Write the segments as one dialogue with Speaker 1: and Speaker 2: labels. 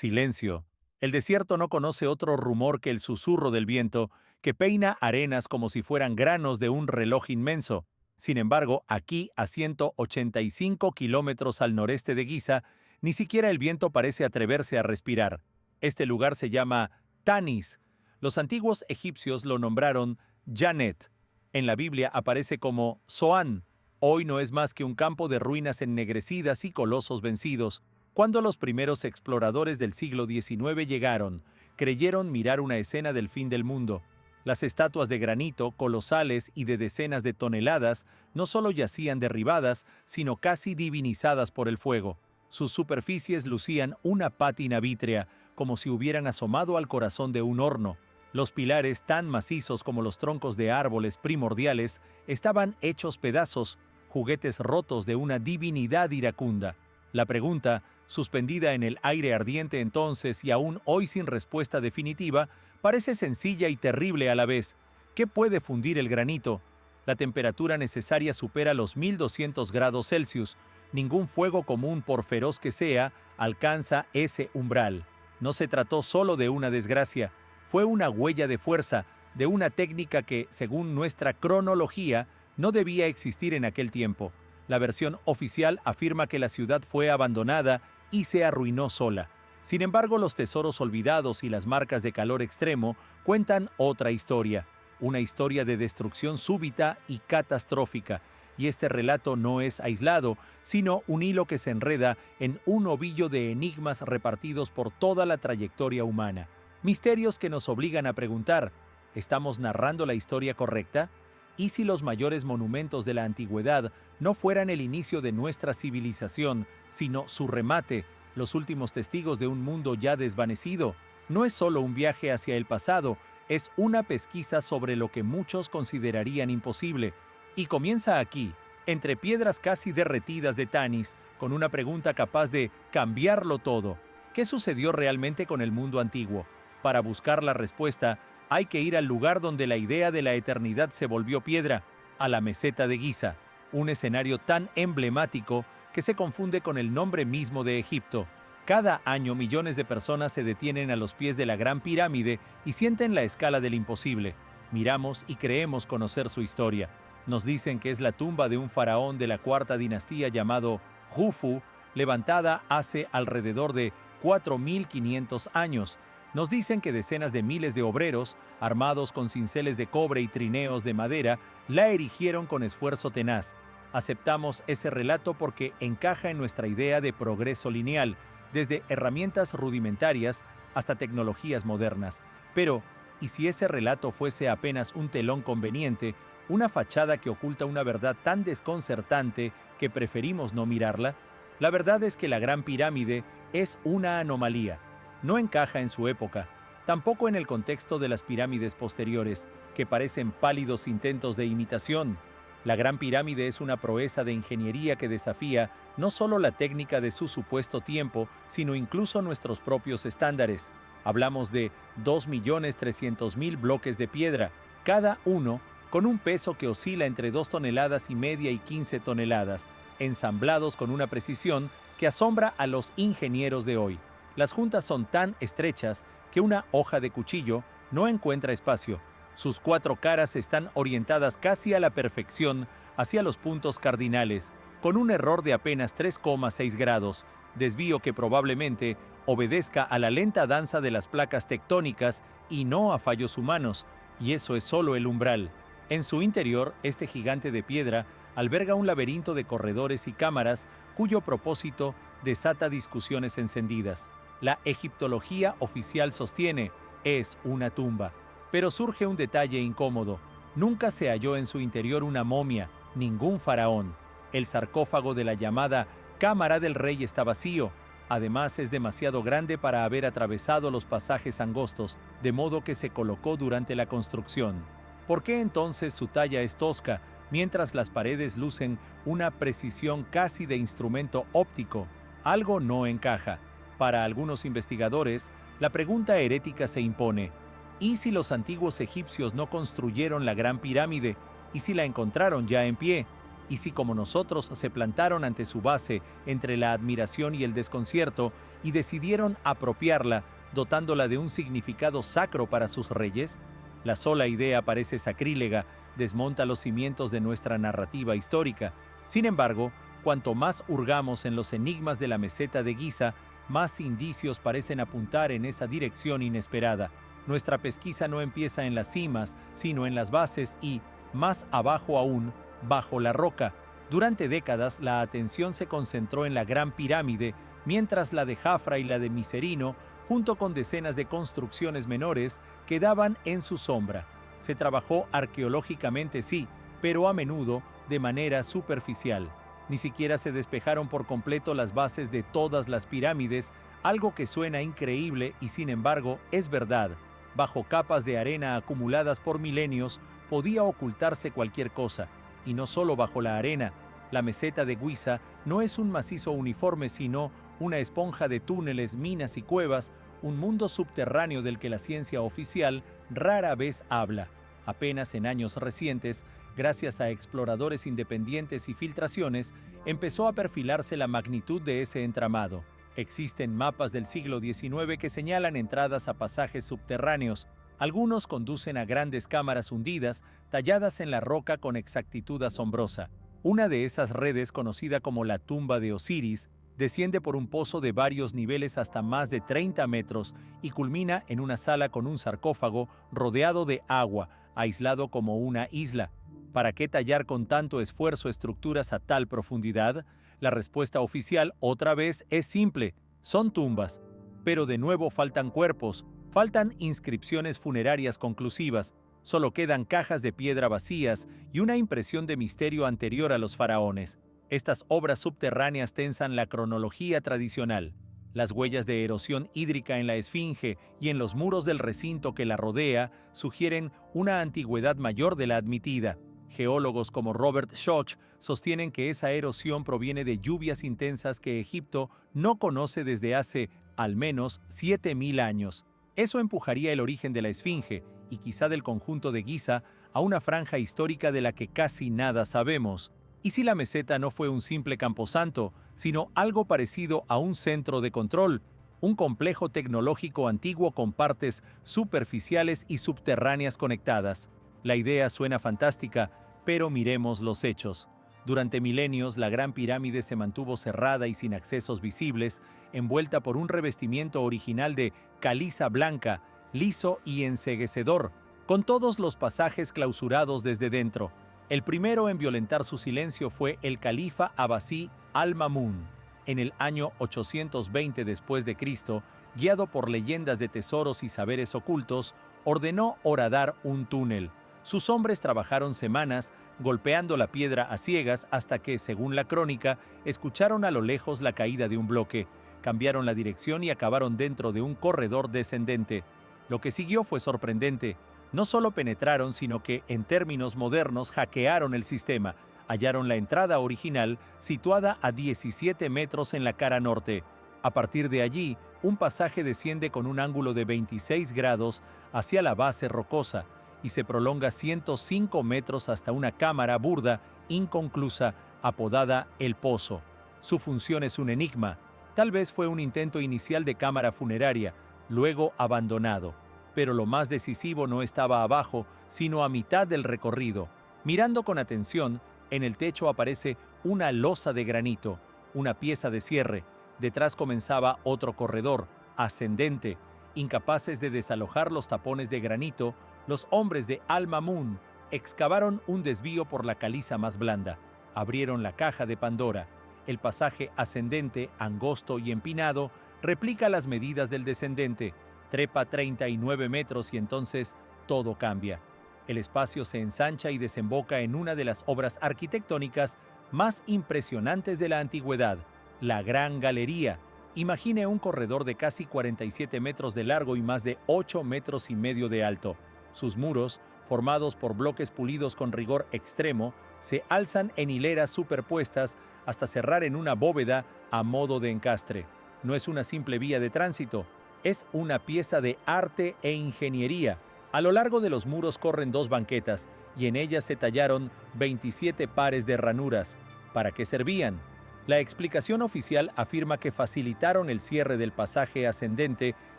Speaker 1: Silencio. El desierto no conoce otro rumor que el susurro del viento, que peina arenas como si fueran granos de un reloj inmenso. Sin embargo, aquí, a 185 kilómetros al noreste de Giza, ni siquiera el viento parece atreverse a respirar. Este lugar se llama Tanis. Los antiguos egipcios lo nombraron Janet. En la Biblia aparece como Zoán. Hoy no es más que un campo de ruinas ennegrecidas y colosos vencidos. Cuando los primeros exploradores del siglo XIX llegaron, creyeron mirar una escena del fin del mundo. Las estatuas de granito, colosales y de decenas de toneladas, no solo yacían derribadas, sino casi divinizadas por el fuego. Sus superficies lucían una pátina vítrea, como si hubieran asomado al corazón de un horno. Los pilares, tan macizos como los troncos de árboles primordiales, estaban hechos pedazos, juguetes rotos de una divinidad iracunda. La pregunta, suspendida en el aire ardiente entonces y aún hoy sin respuesta definitiva, parece sencilla y terrible a la vez. ¿Qué puede fundir el granito? La temperatura necesaria supera los 1200 grados Celsius. Ningún fuego común, por feroz que sea, alcanza ese umbral. No se trató solo de una desgracia, fue una huella de fuerza, de una técnica que, según nuestra cronología, no debía existir en aquel tiempo. La versión oficial afirma que la ciudad fue abandonada y se arruinó sola. Sin embargo, los tesoros olvidados y las marcas de calor extremo cuentan otra historia, una historia de destrucción súbita y catastrófica. Y este relato no es aislado, sino un hilo que se enreda en un ovillo de enigmas repartidos por toda la trayectoria humana. Misterios que nos obligan a preguntar, ¿estamos narrando la historia correcta? ¿Y si los mayores monumentos de la antigüedad no fueran el inicio de nuestra civilización, sino su remate, los últimos testigos de un mundo ya desvanecido? No es solo un viaje hacia el pasado, es una pesquisa sobre lo que muchos considerarían imposible. Y comienza aquí, entre piedras casi derretidas de Tanis, con una pregunta capaz de cambiarlo todo. ¿Qué sucedió realmente con el mundo antiguo? Para buscar la respuesta, hay que ir al lugar donde la idea de la eternidad se volvió piedra, a la meseta de Giza, un escenario tan emblemático que se confunde con el nombre mismo de Egipto. Cada año millones de personas se detienen a los pies de la Gran Pirámide y sienten la escala del imposible. Miramos y creemos conocer su historia. Nos dicen que es la tumba de un faraón de la cuarta dinastía llamado Jufu, levantada hace alrededor de 4500 años. Nos dicen que decenas de miles de obreros, armados con cinceles de cobre y trineos de madera, la erigieron con esfuerzo tenaz. Aceptamos ese relato porque encaja en nuestra idea de progreso lineal, desde herramientas rudimentarias hasta tecnologías modernas. Pero, ¿y si ese relato fuese apenas un telón conveniente, una fachada que oculta una verdad tan desconcertante que preferimos no mirarla? La verdad es que la Gran Pirámide es una anomalía. No encaja en su época, tampoco en el contexto de las pirámides posteriores, que parecen pálidos intentos de imitación. La Gran Pirámide es una proeza de ingeniería que desafía no solo la técnica de su supuesto tiempo, sino incluso nuestros propios estándares. Hablamos de 2.300.000 bloques de piedra, cada uno con un peso que oscila entre 2,5 toneladas y 15 toneladas, ensamblados con una precisión que asombra a los ingenieros de hoy. Las juntas son tan estrechas que una hoja de cuchillo no encuentra espacio. Sus 4 caras están orientadas casi a la perfección hacia los puntos cardinales, con un error de apenas 3,6 grados, desvío que probablemente obedezca a la lenta danza de las placas tectónicas y no a fallos humanos, y eso es solo el umbral. En su interior, este gigante de piedra alberga un laberinto de corredores y cámaras cuyo propósito desata discusiones encendidas. La egiptología oficial sostiene, es una tumba. Pero surge un detalle incómodo. Nunca se halló en su interior una momia, ningún faraón. El sarcófago de la llamada Cámara del Rey está vacío. Además, es demasiado grande para haber atravesado los pasajes angostos, de modo que se colocó durante la construcción. ¿Por qué entonces su talla es tosca, mientras las paredes lucen una precisión casi de instrumento óptico? Algo no encaja. Para algunos investigadores, la pregunta herética se impone. ¿Y si los antiguos egipcios no construyeron la Gran Pirámide? ¿Y si la encontraron ya en pie? Y si como nosotros se plantaron ante su base entre la admiración y el desconcierto y decidieron apropiarla, dotándola de un significado sacro para sus reyes, la sola idea parece sacrílega, desmonta los cimientos de nuestra narrativa histórica. Sin embargo, cuanto más hurgamos en los enigmas de la meseta de Giza, más indicios parecen apuntar en esa dirección inesperada. Nuestra pesquisa no empieza en las cimas, sino en las bases y, más abajo aún, bajo la roca. Durante décadas la atención se concentró en la Gran Pirámide, mientras la de Jafra y la de Micerino, junto con decenas de construcciones menores, quedaban en su sombra. Se trabajó arqueológicamente, sí, pero a menudo de manera superficial. Ni siquiera se despejaron por completo las bases de todas las pirámides, algo que suena increíble y sin embargo es verdad. Bajo capas de arena acumuladas por milenios podía ocultarse cualquier cosa. Y no solo bajo la arena, la meseta de Giza no es un macizo uniforme, sino una esponja de túneles, minas y cuevas, un mundo subterráneo del que la ciencia oficial rara vez habla. Apenas en años recientes, gracias a exploradores independientes y filtraciones, empezó a perfilarse la magnitud de ese entramado. Existen mapas del siglo XIX que señalan entradas a pasajes subterráneos. Algunos conducen a grandes cámaras hundidas, talladas en la roca con exactitud asombrosa. Una de esas redes, conocida como la tumba de Osiris, desciende por un pozo de varios niveles hasta más de 30 metros y culmina en una sala con un sarcófago rodeado de agua, aislado como una isla. ¿Para qué tallar con tanto esfuerzo estructuras a tal profundidad? La respuesta oficial, otra vez, es simple: son tumbas. Pero de nuevo faltan cuerpos. Faltan inscripciones funerarias conclusivas, solo quedan cajas de piedra vacías y una impresión de misterio anterior a los faraones. Estas obras subterráneas tensan la cronología tradicional. Las huellas de erosión hídrica en la esfinge y en los muros del recinto que la rodea sugieren una antigüedad mayor de la admitida. Geólogos como Robert Schoch sostienen que esa erosión proviene de lluvias intensas que Egipto no conoce desde hace, al menos, 7000 años. Eso empujaría el origen de la esfinge, y quizá del conjunto de Giza, a una franja histórica de la que casi nada sabemos. ¿Y si la meseta no fue un simple camposanto, sino algo parecido a un centro de control, un complejo tecnológico antiguo con partes superficiales y subterráneas conectadas? La idea suena fantástica, pero miremos los hechos. Durante milenios, la Gran Pirámide se mantuvo cerrada y sin accesos visibles, envuelta por un revestimiento original de caliza blanca, liso y enceguecedor, con todos los pasajes clausurados desde dentro. El primero en violentar su silencio fue el califa abasí Al-Ma'mún. En el año 820 después de Cristo, guiado por leyendas de tesoros y saberes ocultos, ordenó horadar un túnel. Sus hombres trabajaron semanas, golpeando la piedra a ciegas hasta que, según la crónica, escucharon a lo lejos la caída de un bloque, cambiaron la dirección y acabaron dentro de un corredor descendente. Lo que siguió fue sorprendente. No solo penetraron, sino que, en términos modernos, hackearon el sistema. Hallaron la entrada original, situada a 17 metros en la cara norte. A partir de allí, un pasaje desciende con un ángulo de 26 grados hacia la base rocosa y se prolonga 105 metros hasta una cámara burda, inconclusa, apodada El Pozo. Su función es un enigma. Tal vez fue un intento inicial de cámara funeraria, luego abandonado. Pero lo más decisivo no estaba abajo, sino a mitad del recorrido. Mirando con atención, en el techo aparece una losa de granito, una pieza de cierre. Detrás comenzaba otro corredor, ascendente. Incapaces de desalojar los tapones de granito, los hombres de Al-Ma'mún excavaron un desvío por la caliza más blanda. Abrieron la caja de Pandora. El pasaje ascendente, angosto y empinado, replica las medidas del descendente. Trepa 39 metros y entonces todo cambia. El espacio se ensancha y desemboca en una de las obras arquitectónicas más impresionantes de la antigüedad, la Gran Galería. Imagine un corredor de casi 47 metros de largo y más de 8 metros y medio de alto. Sus muros, formados por bloques pulidos con rigor extremo, se alzan en hileras superpuestas hasta cerrar en una bóveda a modo de encastre. No es una simple vía de tránsito, es una pieza de arte e ingeniería. A lo largo de los muros corren dos banquetas, y en ella se tallaron 27 pares de ranuras. ¿Para qué servían? La explicación oficial afirma que facilitaron el cierre del pasaje ascendente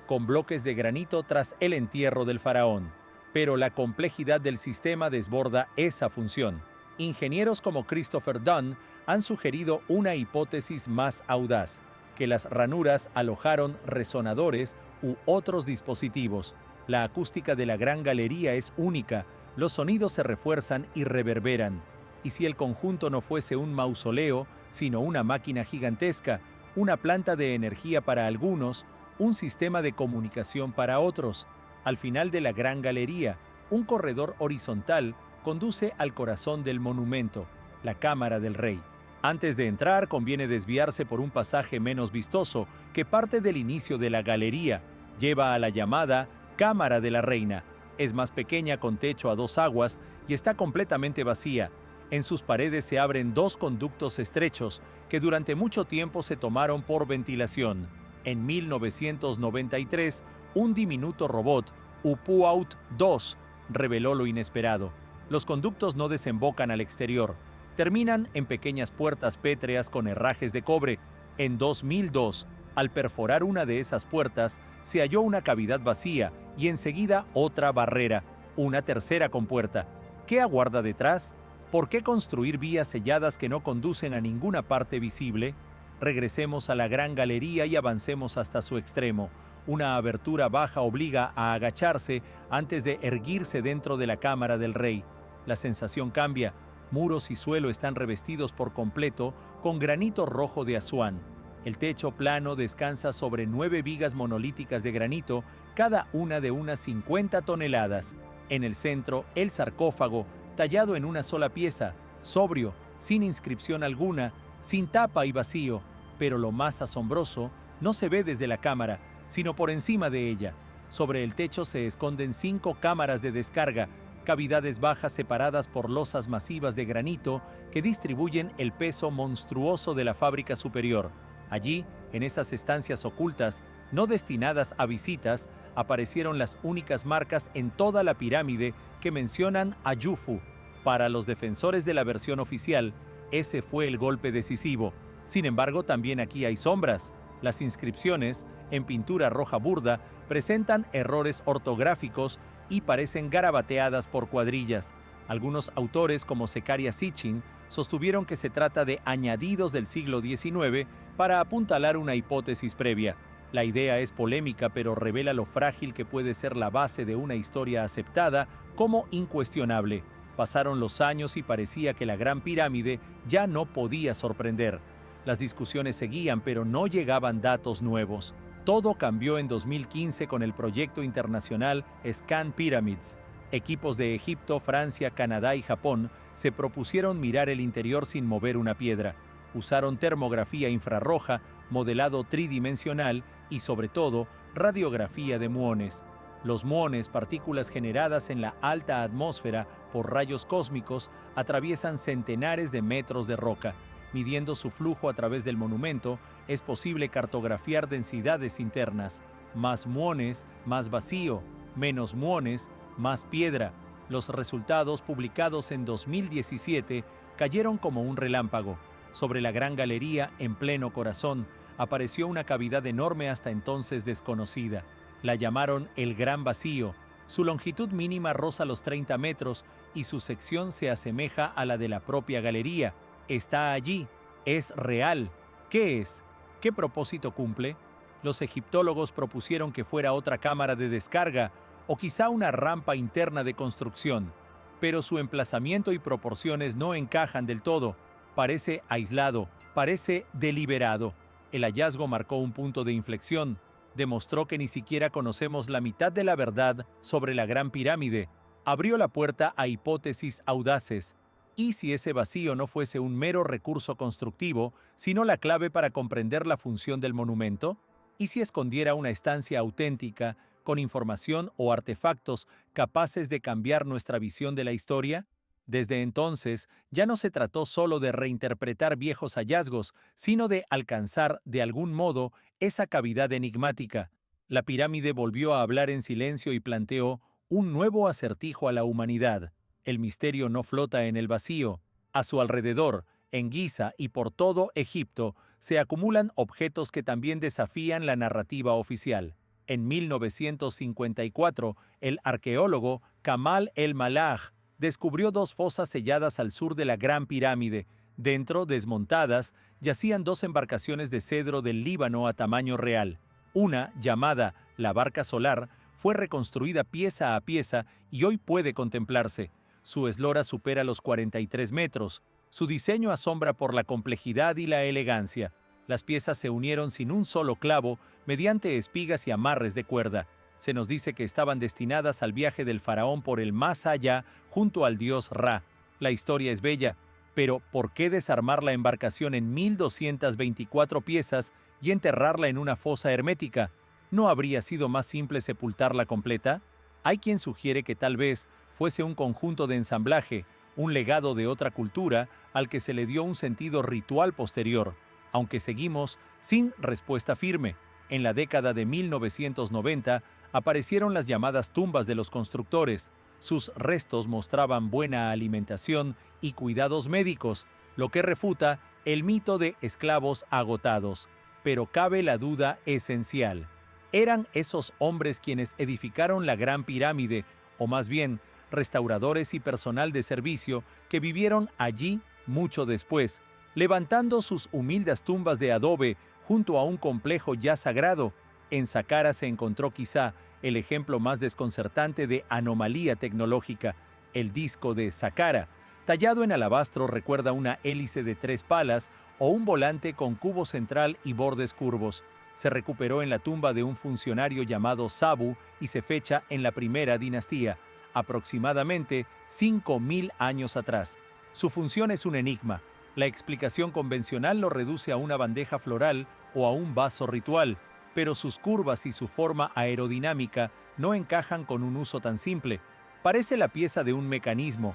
Speaker 1: con bloques de granito tras el entierro del faraón. Pero la complejidad del sistema desborda esa función. Ingenieros como Christopher Dunn han sugerido una hipótesis más audaz, que las ranuras alojaron resonadores u otros dispositivos. La acústica de la Gran Galería es única, los sonidos se refuerzan y reverberan. Y si el conjunto no fuese un mausoleo, sino una máquina gigantesca, una planta de energía para algunos, un sistema de comunicación para otros. Al final de la Gran Galería, un corredor horizontal conduce al corazón del monumento, la Cámara del Rey. Antes de entrar, conviene desviarse por un pasaje menos vistoso que parte del inicio de la galería. Lleva a la llamada Cámara de la Reina. Es más pequeña, con techo a dos aguas, y está completamente vacía. En sus paredes se abren dos conductos estrechos que durante mucho tiempo se tomaron por ventilación. En 1993, un diminuto robot, Upuaut 2, reveló lo inesperado. Los conductos no desembocan al exterior. Terminan en pequeñas puertas pétreas con herrajes de cobre. En 2002, al perforar una de esas puertas, se halló una cavidad vacía y enseguida otra barrera, una tercera compuerta. ¿Qué aguarda detrás? ¿Por qué construir vías selladas que no conducen a ninguna parte visible? Regresemos a la Gran Galería y avancemos hasta su extremo. Una abertura baja obliga a agacharse antes de erguirse dentro de la Cámara del Rey. La sensación cambia. Muros y suelo están revestidos por completo con granito rojo de Asuán. El techo plano descansa sobre 9 vigas monolíticas de granito, cada una de unas 50 toneladas. En el centro, el sarcófago, tallado en una sola pieza, sobrio, sin inscripción alguna, sin tapa y vacío. Pero lo más asombroso no se ve desde la cámara, sino por encima de ella. Sobre el techo se esconden 5 cámaras de descarga, cavidades bajas separadas por losas masivas de granito que distribuyen el peso monstruoso de la fábrica superior. Allí, en esas estancias ocultas, no destinadas a visitas, aparecieron las únicas marcas en toda la pirámide que mencionan a Jufu. Para los defensores de la versión oficial, ese fue el golpe decisivo. Sin embargo, también aquí hay sombras. Las inscripciones, en pintura roja burda, presentan errores ortográficos y parecen garabateadas por cuadrillas. Algunos autores, como Zecharia Sitchin, sostuvieron que se trata de añadidos del siglo XIX para apuntalar una hipótesis previa. La idea es polémica, pero revela lo frágil que puede ser la base de una historia aceptada como incuestionable. Pasaron los años y parecía que la Gran Pirámide ya no podía sorprender. Las discusiones seguían, pero no llegaban datos nuevos. Todo cambió en 2015 con el proyecto internacional Scan Pyramids. Equipos de Egipto, Francia, Canadá y Japón se propusieron mirar el interior sin mover una piedra. Usaron termografía infrarroja, modelado tridimensional y, sobre todo, radiografía de muones. Los muones, partículas generadas en la alta atmósfera por rayos cósmicos, atraviesan centenares de metros de roca. Midiendo su flujo a través del monumento, es posible cartografiar densidades internas. Más muones, más vacío; menos muones, más piedra. Los resultados, publicados en 2017, cayeron como un relámpago. Sobre la Gran Galería, en pleno corazón, apareció una cavidad enorme hasta entonces desconocida. La llamaron el Gran Vacío. Su longitud mínima roza los 30 metros y su sección se asemeja a la de la propia galería. Está allí, es real. ¿Qué es? ¿Qué propósito cumple? Los egiptólogos propusieron que fuera otra cámara de descarga o quizá una rampa interna de construcción, pero su emplazamiento y proporciones no encajan del todo. Parece aislado, parece deliberado. El hallazgo marcó un punto de inflexión. Demostró que ni siquiera conocemos la mitad de la verdad sobre la Gran Pirámide. Abrió la puerta a hipótesis audaces. ¿Y si ese vacío no fuese un mero recurso constructivo, sino la clave para comprender la función del monumento? ¿Y si escondiera una estancia auténtica, con información o artefactos capaces de cambiar nuestra visión de la historia? Desde entonces, ya no se trató solo de reinterpretar viejos hallazgos, sino de alcanzar, de algún modo, esa cavidad enigmática. La pirámide volvió a hablar en silencio y planteó un nuevo acertijo a la humanidad. El misterio no flota en el vacío. A su alrededor, en Giza y por todo Egipto, se acumulan objetos que también desafían la narrativa oficial. En 1954, el arqueólogo Kamal el-Mallah descubrió dos fosas selladas al sur de la Gran Pirámide. Dentro, desmontadas, yacían dos embarcaciones de cedro del Líbano a tamaño real. Una, llamada la Barca Solar, fue reconstruida pieza a pieza y hoy puede contemplarse. Su eslora supera los 43 metros. Su diseño asombra por la complejidad y la elegancia. Las piezas se unieron sin un solo clavo, mediante espigas y amarres de cuerda. Se nos dice que estaban destinadas al viaje del faraón por el más allá, junto al dios Ra. La historia es bella, pero ¿por qué desarmar la embarcación en 1224 piezas y enterrarla en una fosa hermética? ¿No habría sido más simple sepultarla completa? Hay quien sugiere que tal vez fuese un conjunto de ensamblaje, un legado de otra cultura al que se le dio un sentido ritual posterior, aunque seguimos sin respuesta firme. En la década de 1990 aparecieron las llamadas tumbas de los constructores. Sus restos mostraban buena alimentación y cuidados médicos, lo que refuta el mito de esclavos agotados. Pero cabe la duda esencial. ¿Eran esos hombres quienes edificaron la Gran Pirámide, o más bien restauradores y personal de servicio que vivieron allí mucho después, levantando sus humildes tumbas de adobe junto a un complejo ya sagrado? En Saqqara se encontró quizá el ejemplo más desconcertante de anomalía tecnológica. El disco de Saqqara, tallado en alabastro, recuerda una hélice de 3 palas o un volante con cubo central y bordes curvos. Se recuperó en la tumba de un funcionario llamado Sabu y se fecha en la primera dinastía, aproximadamente 5000 años atrás. Su función es un enigma. La explicación convencional lo reduce a una bandeja floral o a un vaso ritual, pero sus curvas y su forma aerodinámica no encajan con un uso tan simple. Parece la pieza de un mecanismo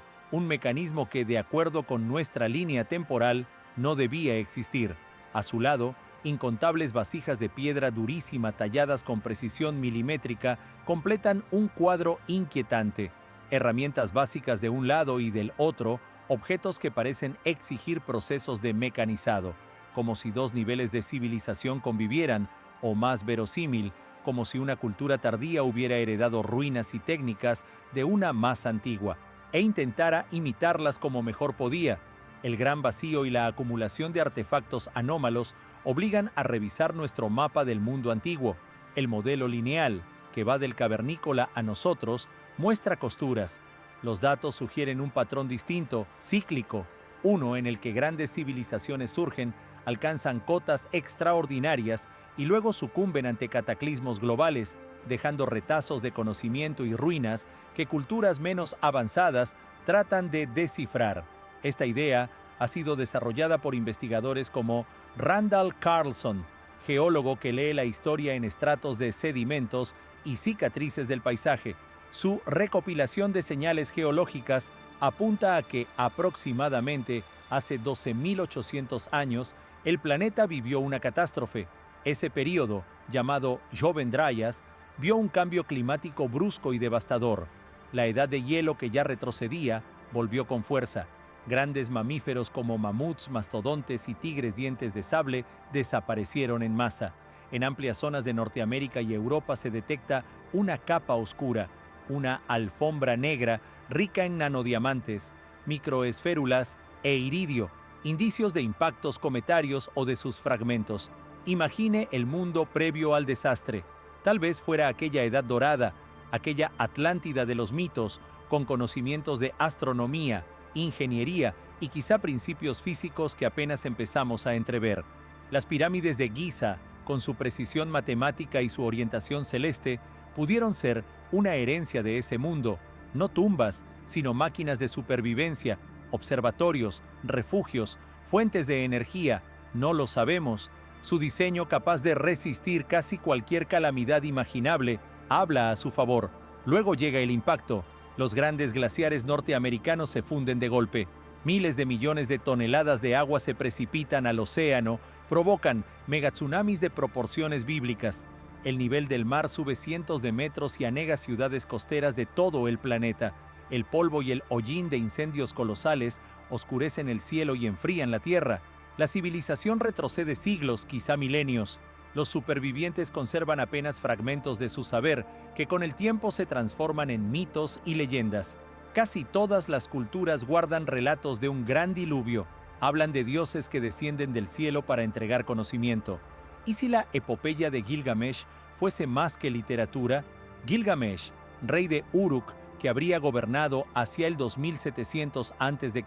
Speaker 1: que, de acuerdo con nuestra línea temporal, no debía existir. A su lado, incontables vasijas de piedra durísima talladas con precisión milimétrica completan un cuadro inquietante. Herramientas básicas de un lado y del otro, objetos que parecen exigir procesos de mecanizado, como si dos niveles de civilización convivieran, o más verosímil, como si una cultura tardía hubiera heredado ruinas y técnicas de una más antigua, e intentara imitarlas como mejor podía. El gran vacío y la acumulación de artefactos anómalos obligan a revisar nuestro mapa del mundo antiguo. El modelo lineal, que va del cavernícola a nosotros, muestra costuras. Los datos sugieren un patrón distinto, cíclico, uno en el que grandes civilizaciones surgen, alcanzan cotas extraordinarias y luego sucumben ante cataclismos globales, dejando retazos de conocimiento y ruinas que culturas menos avanzadas tratan de descifrar. Esta idea ha sido desarrollada por investigadores como Randall Carlson, geólogo que lee la historia en estratos de sedimentos y cicatrices del paisaje. Su recopilación de señales geológicas apunta a que aproximadamente hace 12.800 años el planeta vivió una catástrofe. Ese período, llamado Joven Dryas, vio un cambio climático brusco y devastador. La edad de hielo, que ya retrocedía, volvió con fuerza. Grandes mamíferos como mamuts, mastodontes y tigres dientes de sable desaparecieron en masa. En amplias zonas de Norteamérica y Europa se detecta una capa oscura, una alfombra negra rica en nanodiamantes, microesférulas e iridio, indicios de impactos cometarios o de sus fragmentos. Imagine el mundo previo al desastre. Tal vez fuera aquella edad dorada, aquella Atlántida de los mitos, con conocimientos de astronomía, ingeniería y quizá principios físicos que apenas empezamos a entrever. Las pirámides de Giza, con su precisión matemática y su orientación celeste, pudieron ser una herencia de ese mundo, no tumbas, sino máquinas de supervivencia, observatorios, refugios, fuentes de energía, no lo sabemos. Su diseño, capaz de resistir casi cualquier calamidad imaginable, habla a su favor. Luego llega el impacto. Los grandes glaciares norteamericanos se funden de golpe. Miles de millones de toneladas de agua se precipitan al océano, provocan megatsunamis de proporciones bíblicas. El nivel del mar sube cientos de metros y anega ciudades costeras de todo el planeta. El polvo y el hollín de incendios colosales oscurecen el cielo y enfrían la tierra. La civilización retrocede siglos, quizá milenios. Los supervivientes conservan apenas fragmentos de su saber, que con el tiempo se transforman en mitos y leyendas. Casi todas las culturas guardan relatos de un gran diluvio. Hablan de dioses que descienden del cielo para entregar conocimiento. ¿Y si la epopeya de Gilgamesh fuese más que literatura? Gilgamesh, rey de Uruk, que habría gobernado hacia el 2700 a.C.,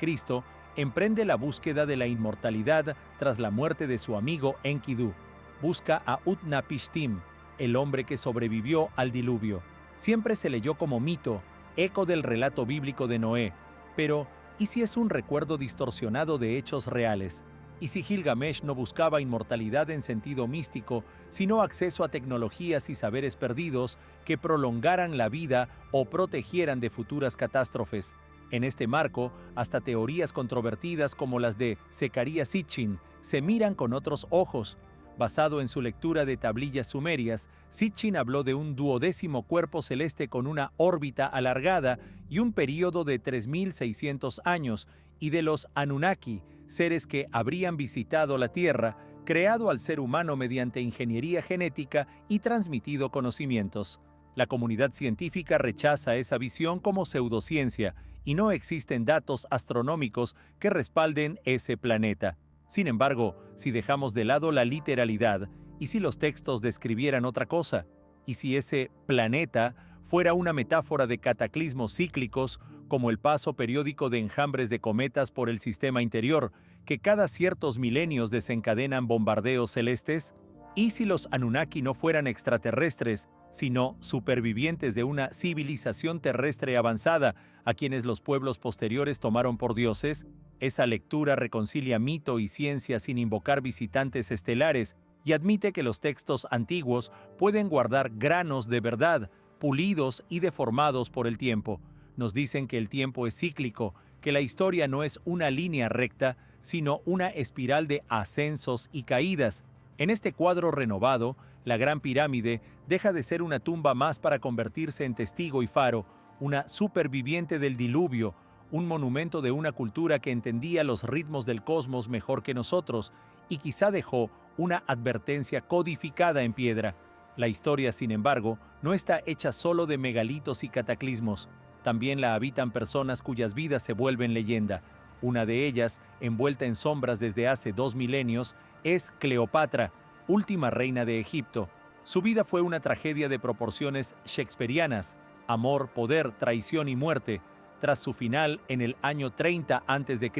Speaker 1: emprende la búsqueda de la inmortalidad tras la muerte de su amigo Enkidu. Busca a Utnapishtim, el hombre que sobrevivió al diluvio. Siempre se leyó como mito, eco del relato bíblico de Noé. Pero, ¿y si es un recuerdo distorsionado de hechos reales? ¿Y si Gilgamesh no buscaba inmortalidad en sentido místico, sino acceso a tecnologías y saberes perdidos que prolongaran la vida o protegieran de futuras catástrofes? En este marco, hasta teorías controvertidas como las de Zecharia Sitchin se miran con otros ojos. Basado en su lectura de tablillas sumerias, Sitchin habló de un 12º cuerpo celeste con una órbita alargada y un período de 3600 años, y de los Anunnaki, seres que habrían visitado la Tierra, creado al ser humano mediante ingeniería genética y transmitido conocimientos. La comunidad científica rechaza esa visión como pseudociencia, y no existen datos astronómicos que respalden ese planeta. Sin embargo, si dejamos de lado la literalidad, ¿y si los textos describieran otra cosa? ¿Y si ese planeta fuera una metáfora de cataclismos cíclicos, como el paso periódico de enjambres de cometas por el sistema interior, que cada ciertos milenios desencadenan bombardeos celestes? ¿Y si los Anunnaki no fueran extraterrestres, sino supervivientes de una civilización terrestre avanzada, a quienes los pueblos posteriores tomaron por dioses? Esa lectura reconcilia mito y ciencia sin invocar visitantes estelares y admite que los textos antiguos pueden guardar granos de verdad, pulidos y deformados por el tiempo. Nos dicen que el tiempo es cíclico, que la historia no es una línea recta, sino una espiral de ascensos y caídas. En este cuadro renovado, la Gran Pirámide deja de ser una tumba más para convertirse en testigo y faro, una superviviente del diluvio, un monumento de una cultura que entendía los ritmos del cosmos mejor que nosotros, y quizá dejó una advertencia codificada en piedra. La historia, sin embargo, no está hecha solo de megalitos y cataclismos. También la habitan personas cuyas vidas se vuelven leyenda. Una de ellas, envuelta en sombras desde hace 2 milenios, es Cleopatra, última reina de Egipto. Su vida fue una tragedia de proporciones shakespearianas: amor, poder, traición y muerte. Tras su final, en el año 30 a.C.,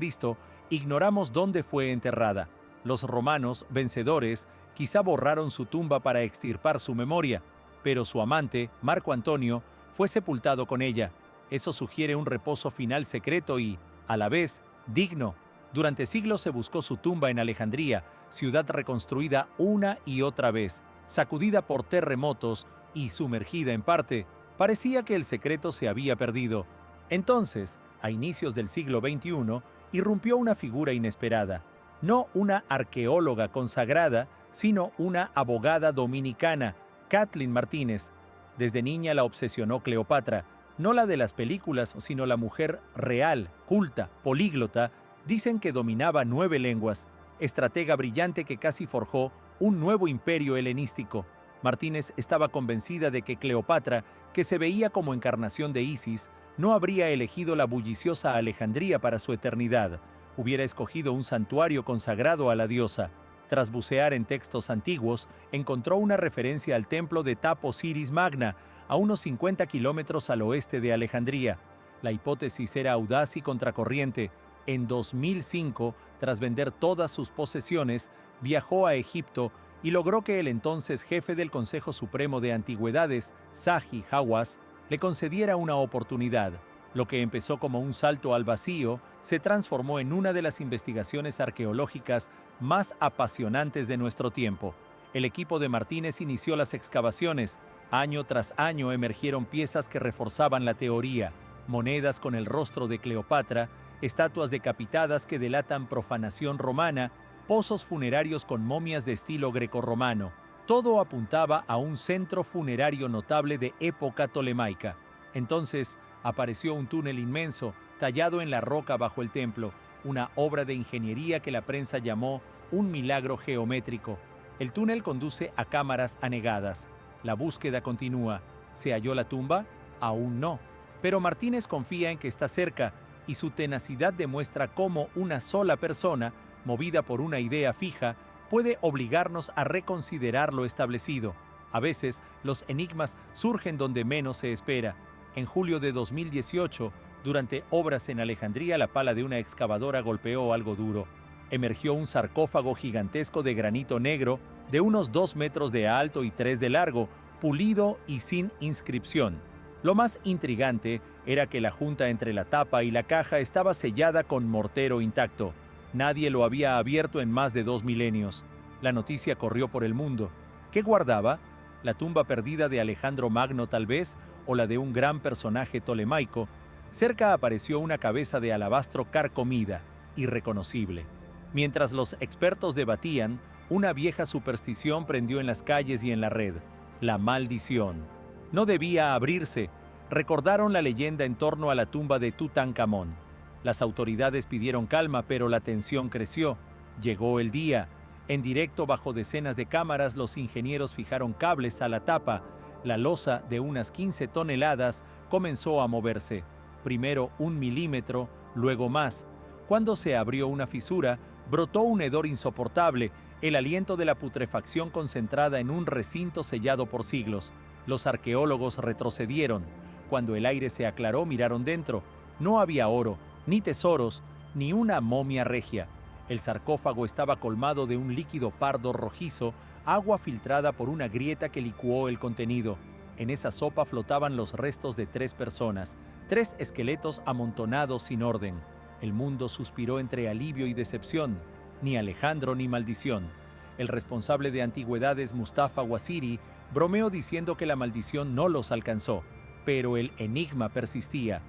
Speaker 1: ignoramos dónde fue enterrada. Los romanos, vencedores, quizá borraron su tumba para extirpar su memoria, pero su amante, Marco Antonio, fue sepultado con ella. Eso sugiere un reposo final secreto y, a la vez, digno. Durante siglos se buscó su tumba en Alejandría, ciudad reconstruida una y otra vez, sacudida por terremotos y sumergida en parte. Parecía que el secreto se había perdido. Entonces, a inicios del siglo XXI, irrumpió una figura inesperada. No una arqueóloga consagrada, sino una abogada dominicana, Kathleen Martínez. Desde niña la obsesionó Cleopatra, no la de las películas, sino la mujer real, culta, políglota. Dicen que dominaba 9 lenguas, estratega brillante que casi forjó un nuevo imperio helenístico. Martínez estaba convencida de que Cleopatra, que se veía como encarnación de Isis, no habría elegido la bulliciosa Alejandría para su eternidad. Hubiera escogido un santuario consagrado a la diosa. Tras bucear en textos antiguos, encontró una referencia al templo de Tapo Siris Magna, a unos 50 kilómetros al oeste de Alejandría. La hipótesis era audaz y contracorriente. En 2005, tras vender todas sus posesiones, viajó a Egipto y logró que el entonces jefe del Consejo Supremo de Antigüedades, Zahi Hawass, le concediera una oportunidad. Lo que empezó como un salto al vacío se transformó en una de las investigaciones arqueológicas más apasionantes de nuestro tiempo. El equipo de Martínez inició las excavaciones. Año tras año emergieron piezas que reforzaban la teoría: monedas con el rostro de Cleopatra, estatuas decapitadas que delatan profanación romana, pozos funerarios con momias de estilo grecorromano. Todo apuntaba a un centro funerario notable de época tolemaica. Entonces, Apareció un túnel inmenso, tallado en la roca bajo el templo, una obra de ingeniería que la prensa llamó un milagro geométrico. El túnel conduce a cámaras anegadas. La búsqueda continúa. ¿Se halló la tumba? Aún no. Pero Martínez confía en que está cerca y su tenacidad demuestra cómo una sola persona, movida por una idea fija, puede obligarnos a reconsiderar lo establecido. A veces, los enigmas surgen donde menos se espera. En julio de 2018, durante obras en Alejandría, la pala de una excavadora golpeó algo duro. Emergió un sarcófago gigantesco de granito negro, de unos 2 metros de alto y 3 de largo, pulido y sin inscripción. Lo más intrigante era que la junta entre la tapa y la caja estaba sellada con mortero intacto. Nadie lo había abierto en más de 2 milenios. La noticia corrió por el mundo. ¿Qué guardaba? ¿La tumba perdida de Alejandro Magno tal vez? ¿O la de un gran personaje tolemaico? Cerca apareció una cabeza de alabastro carcomida, irreconocible. Mientras los expertos debatían, una vieja superstición prendió en las calles y en la red: la maldición. No debía abrirse. Recordaron la leyenda en torno a la tumba de Tutankamón. Las autoridades pidieron calma, pero la tensión creció. Llegó el día. En directo, bajo decenas de cámaras, los ingenieros fijaron cables a la tapa. La losa, de unas 15 toneladas, comenzó a moverse. Primero 1 milímetro, luego más. Cuando se abrió una fisura, brotó un hedor insoportable, el aliento de la putrefacción concentrada en un recinto sellado por siglos. Los arqueólogos retrocedieron. Cuando el aire se aclaró, miraron dentro. No había oro, ni tesoros, ni una momia regia. El sarcófago estaba colmado de un líquido pardo rojizo, agua filtrada por una grieta que licuó el contenido. En esa sopa flotaban los restos de 3 personas, 3 esqueletos amontonados sin orden. El mundo suspiró entre alivio y decepción. Ni Alejandro ni maldición. El responsable de antigüedades, Mustafa Wasiri, bromeó diciendo que la maldición no los alcanzó. Pero el enigma persistía.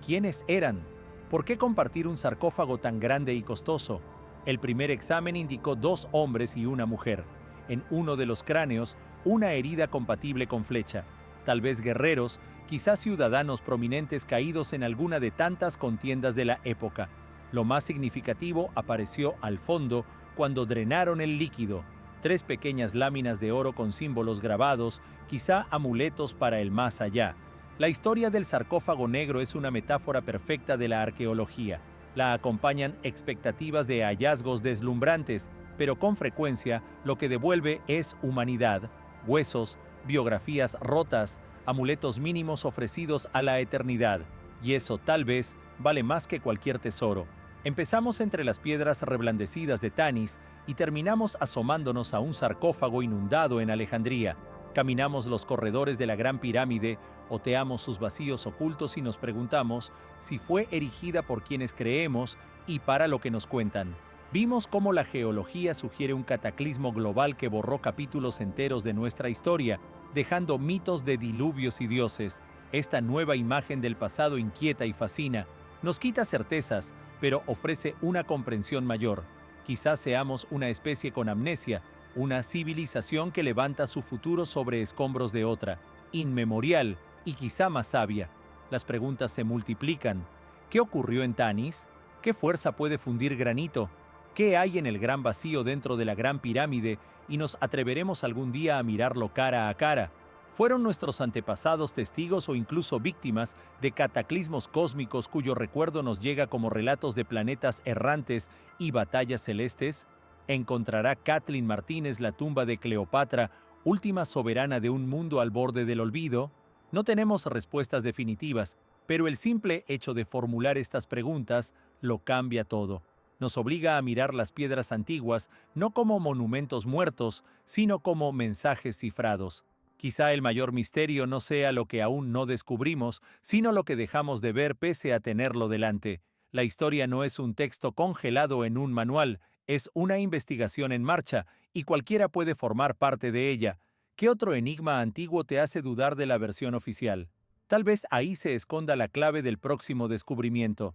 Speaker 1: ¿Quiénes eran? ¿Por qué compartir un sarcófago tan grande y costoso? El primer examen indicó 2 hombres y una mujer. En uno de los cráneos, una herida compatible con flecha. Tal vez guerreros, quizás ciudadanos prominentes caídos en alguna de tantas contiendas de la época. Lo más significativo apareció al fondo cuando drenaron el líquido. 3 pequeñas láminas de oro con símbolos grabados, quizá amuletos para el más allá. La historia del sarcófago negro es una metáfora perfecta de la arqueología. La acompañan expectativas de hallazgos deslumbrantes, pero con frecuencia lo que devuelve es humanidad, huesos, biografías rotas, amuletos mínimos ofrecidos a la eternidad. Y eso, tal vez, vale más que cualquier tesoro. Empezamos entre las piedras reblandecidas de Tanis y terminamos asomándonos a un sarcófago inundado en Alejandría. Caminamos los corredores de la Gran Pirámide, oteamos sus vacíos ocultos y nos preguntamos si fue erigida por quienes creemos y para lo que nos cuentan. Vimos cómo la geología sugiere un cataclismo global que borró capítulos enteros de nuestra historia, dejando mitos de diluvios y dioses. Esta nueva imagen del pasado inquieta y fascina. Nos quita certezas, pero ofrece una comprensión mayor. Quizás seamos una especie con amnesia, una civilización que levanta su futuro sobre escombros de otra, inmemorial y quizá más sabia. Las preguntas se multiplican. ¿Qué ocurrió en Tanis? ¿Qué fuerza puede fundir granito? ¿Qué hay en el gran vacío dentro de la Gran Pirámide? Y nos atreveremos algún día a mirarlo cara a cara. ¿Fueron nuestros antepasados testigos o incluso víctimas de cataclismos cósmicos cuyo recuerdo nos llega como relatos de planetas errantes y batallas celestes? ¿Encontrará Kathleen Martínez la tumba de Cleopatra, última soberana de un mundo al borde del olvido? No tenemos respuestas definitivas, pero el simple hecho de formular estas preguntas lo cambia todo. Nos obliga a mirar las piedras antiguas no como monumentos muertos, sino como mensajes cifrados. Quizá el mayor misterio no sea lo que aún no descubrimos, sino lo que dejamos de ver pese a tenerlo delante. La historia no es un texto congelado en un manual, es una investigación en marcha, y cualquiera puede formar parte de ella. ¿Qué otro enigma antiguo te hace dudar de la versión oficial? Tal vez ahí se esconda la clave del próximo descubrimiento.